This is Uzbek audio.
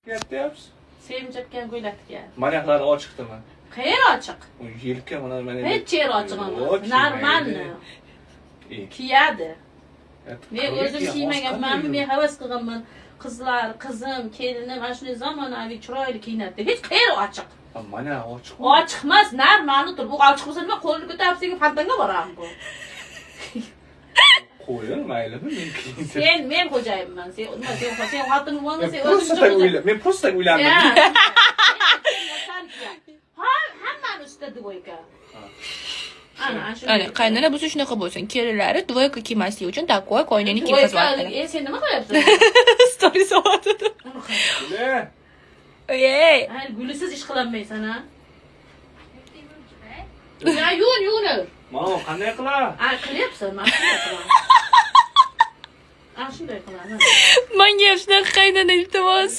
Yaptı. Sevimcapken ko'ylakga. Manyaklari ochiqdimi? Qayeri ochiq? U yelka mana Hech yeri ochiq emas. Normalni. Kiyadi. Men o'zim kiymaganman, men havas qilganman. Qizlar, qizim, kelinim ana shunday zamonaviy chiroyli kiyinadi. Hech qayeri ochiq. Mana ochiq. Ochiq emas, normalni tur. Bu ochiq bo'lsa nima qo'lni ko'tarib senga fontanga boraman bu. Qo'ying, maylimi? Men kiyindim. Men xo'jayinman. Sen xotining bo'lmasa Men prosta uylandim. Hammani ustida dvoyka. Ana qaynona bo'lsa shunaqa bo'lsin. Kelinlari dvoyka kiymaslik uchun такой ko'ylakni kiyib xizmat Sen nima qilyapsan? Story so'ratadi. Ey. Hayır, gülüsüz iş kılamaysan ha. Ya yuvinur. Mana qanday qilay? Qilyapsan, men qilyapman. Shunday qilaman. Menga shunaqa qaynona iltimos.